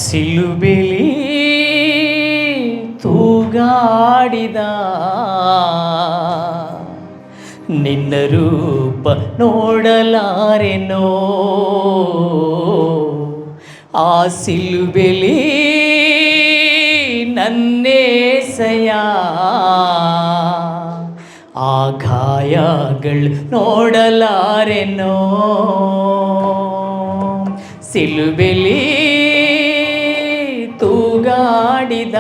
ಸಿಲುಬೆಲಿ ತೂಗಾಡಿದ ನಿನ್ನ ರೂಪ ನೋಡಲಾರೆನೋ. ಆ ಸಿಲುಬೆಲಿ ನನ್ನೇಸಯ ಆ ಗಾಯಗಳು ನೋಡಲಾರೆನೋ. ಸಿಲುಬೆಲಿ ತೂಗಾಡಿದ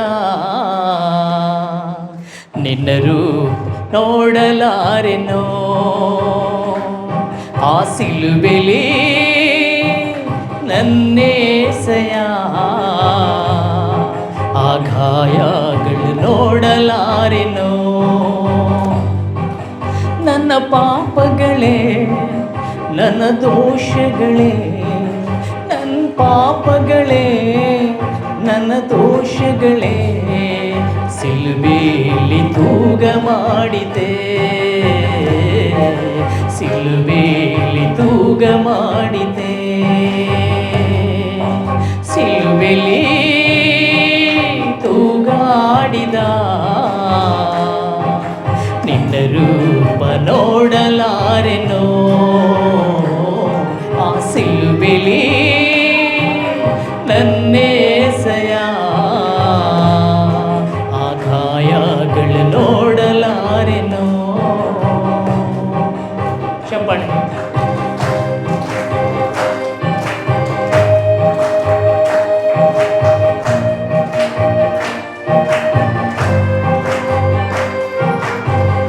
ನಿನ್ನ ರೂಪ ನೋಡಲಾರೆನೋ. ಆ ಸಿಲುಬೆಲಿ ನನ್ನೇಸಯ ಆ ಗಾಯಗಳು ನೋಡಲಾರೆನೋ. ನನ್ನ ಪಾಪಗಳೇ ನನ್ನ ದೋಷಗಳೇ, ನನ್ನ ಪಾಪಗಳೇ ನನ್ನ ದೋಷಗಳೇ ಸಿಲುಬೆಲಿ ತೂಗ ಮಾಡಿದೆ. ಸಿಲುಬೆಲಿ ತೂಗ ಮಾಡಿದೆ. ಸಿಲುಬೆಲಿ ತೂಗಾಡಿದ ನಿನ್ನ ರೂಪ ನೋಡಲಾರೆನೋ. ಆ ಸಿಲುಬೆಲಿ ನನ್ನೇಸಯ ಆ ಗಾಯಗಳು ನೋಡಲಾರೆನೋ. ಚಪ್ಪಾಳೆ.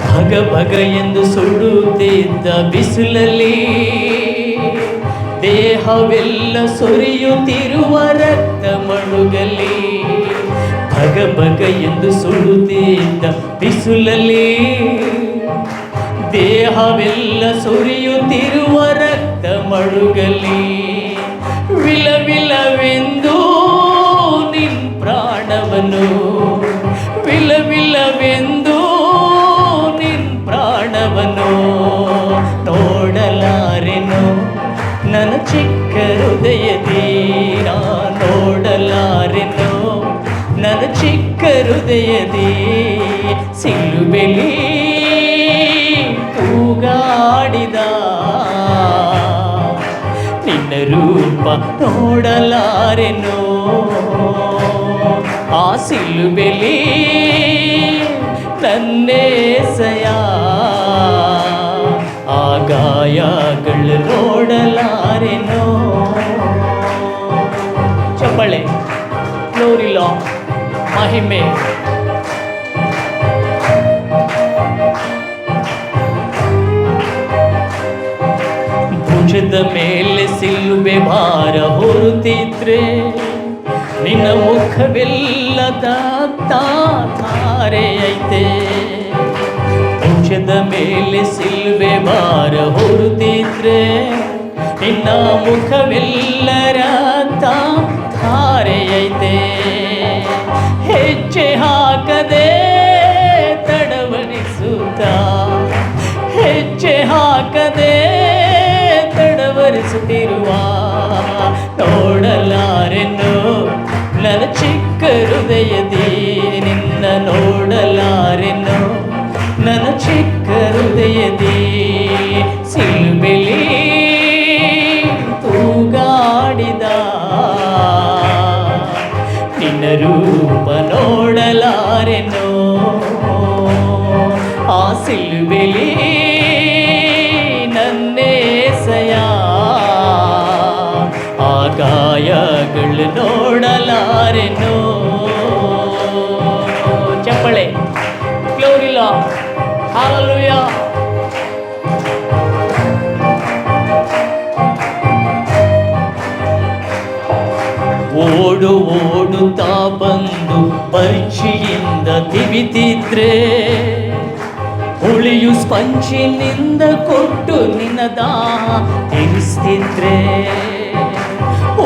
ಭಗ ಭಗ ಎಂದು ಸುಡುತ್ತಿದ್ದ ಬಿಸಿಲಲ್ಲಿ ದೇಹವೆಲ್ಲ ಸುರಿಯುತ್ತಿರುವ ರಕ್ತ ಮಡುಗಲಿ. ಭಗ ಭಗ ಎಂದು ಸುಡುತ್ತಿದ್ದ ಬಿಸಿಲಲ್ಲಿ ದೇಹವೆಲ್ಲ ಸುರಿಯುತ್ತಿರುವ ರಕ್ತ ಮಡುಗಲಿ. ವಿಲವಿಲವೆಂದು ನಿನ್ ಪ್ರಾಣವನ್ನು, ವಿಲವಿಲವೆಂದು ನಿನ್ ಪ್ರಾಣವನ್ನು ನೋಡಲಾರೆನೋ. ನನ್ನ ಚಿಕ್ಕ ಹೃದಯದಿ ನಾ ನೋಡಲಾರೆನೋ. ನನ್ನ ಚಿಕ್ಕ ಹೃದಯದಿ ಸಿಲುಬೆಲಿ ತೂಗಾಡಿದ ನಿನ್ನ ರೂಪ ನೋಡಲಾರೆನೋ. ಆ ಸಿಲುಬೆಲಿ ನನ್ನೇಸಯ ಆ ಗಾಯಗಳು ನೋಡಲಾರೆನೋ. ಚಪ್ಪಳೆ. ಗ್ಲೋರಿ ಲಾರ್ಡ್, ಮಹಿಮೆ. ಭುಜದ ಮೇಲೆ ಸಿಲುಬೆ ಭಾರ ಹೊರುತ್ತಿದ್ರೆ ನಿನ್ನ ಮುಖವೆಲ್ಲ ತಾರೆ ಐತೆ. ಭುಜದ ಮೇಲೆ ಸಿಲುಬೆ ಭಾರ ಹೊರುತ್ತಿದ್ರೆ ನಿನ್ನ ಮುಖವೆಲ್ಲರ ತಾರೆ ಐತೆ. ಹೆಜ್ಜೆ ಹಾಕದೆ ತಡವರಿಸುತ್ತ, ಹೆಜ್ಜೆ ಹಾಕದೆ ತಡವರಿಸುತ್ತಿರುವ ನೋಡಲಾರೆನೋ. ನನ್ನ ಚಿಕ್ಕ ಹೃದಯದಿ ನಿನ್ನ ನೋಡಲಾರೆನೋ. ನನ್ನ ಚಿಕ್ಕ ಹೃದಯದಿ ಸಿಲುಬೆಲಿ ತೂಗಾಡಿದ ನಿನ್ನ ರೂಪ ನೋಡಲಾರೆನೋ. ಆ ಸಿಲುಬೆಲಿ ನನ್ನೇಸಯ ಆ ಗಾಯಗಳು ನೋಡಲಾರೆನೋ. ಚಪ್ಪಳೆ. Glory Lord, hallelujah. ಓಡು ಓಡುತ್ತಾ ಬಂದು ಪರೀಕ್ಷೆಯಿಂದ ತಿವಿತಿದ್ರೆ ಹುಳಿಯು ಸ್ಪಂಜಿನಿಂದ ಕೊಟ್ಟು ನಿನ್ನ ದಾಹ ತೀರಿಸ್ತಿದ್ರೆ.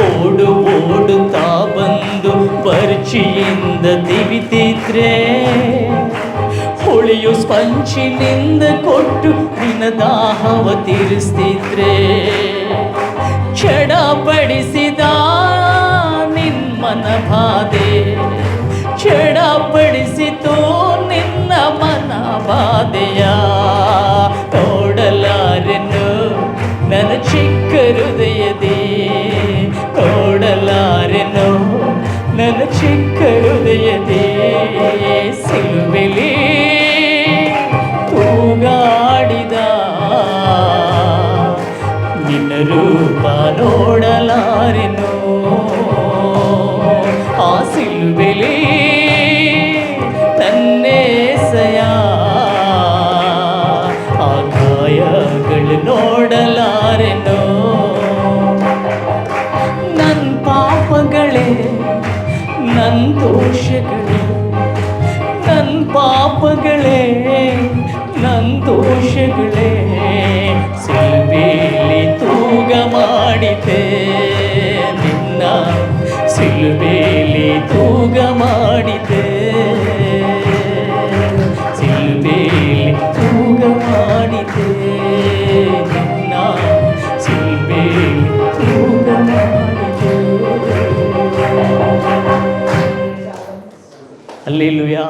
ಓಡು ಓಡುತ್ತಾ ಬಂದು ಪರೀಕ್ಷೆಯಿಂದ ತಿವಿತಿದ್ರೆ ಹುಳಿಯು ಸ್ಪಂಜಿನಿಂದ ಕೊಟ್ಟು ನಿನ್ನ ದಾಹವ ತೀರಿಸ್ತಿದ್ರೆ. ಚಡಪಡಿಸಿದ ನಿನ್ನ ಮನ ಬಾಧೆ ಚಡಪಡಿಸಿತು ನಿನ್ನ ಮನ ಬಾಧೆಯ ನೋಡಲಾರೆನು ನನ್ನ ಚಿಕ್ಕ ಹೃದಯದಿ ನೋಡಲಾರೆನು ನನ್ನ ಚಿಕ್ಕ ಹೃದಯದಿ ಸಿಲುಬೆಲಿ ತೂಗಾಡಿದ ನಿನ್ನ ರೂಪ ನೋಡಲಾರೆನು ಆ ಸಿಲುಬೆಲಿ ತನ್ನೇಸಯ ಆ ಗಾಯಗಳು ನೋಡಲಾರೆನು ನನ್ನ ಪಾಪಗಳೇ ನನ್ನ ದೋಷಗಳೇ ನನ್ನ ಪಾಪಗಳೇ ನನ್ನ ದೋಷಗಳೇ ಸಿಲುಬೆಯಲ್ಲಿ ತೂಗ ಮಾಡಿದೆ ನಿನ್ನ ಸಿಲುಬೆಯಲ್ಲಿ ತೂಗ ಮಾಡಿದೆ ಸಿಲುಬೆಯಲ್ಲಿ ತೂಗ ಮಾಡಿದೆ ನಿನ್ನ ಸಿಲುಬೆಯಲ್ಲಿ ತೂಗ ಮಾಡಿದೆ. ಹಲ್ಲೆಲೂಯಾ.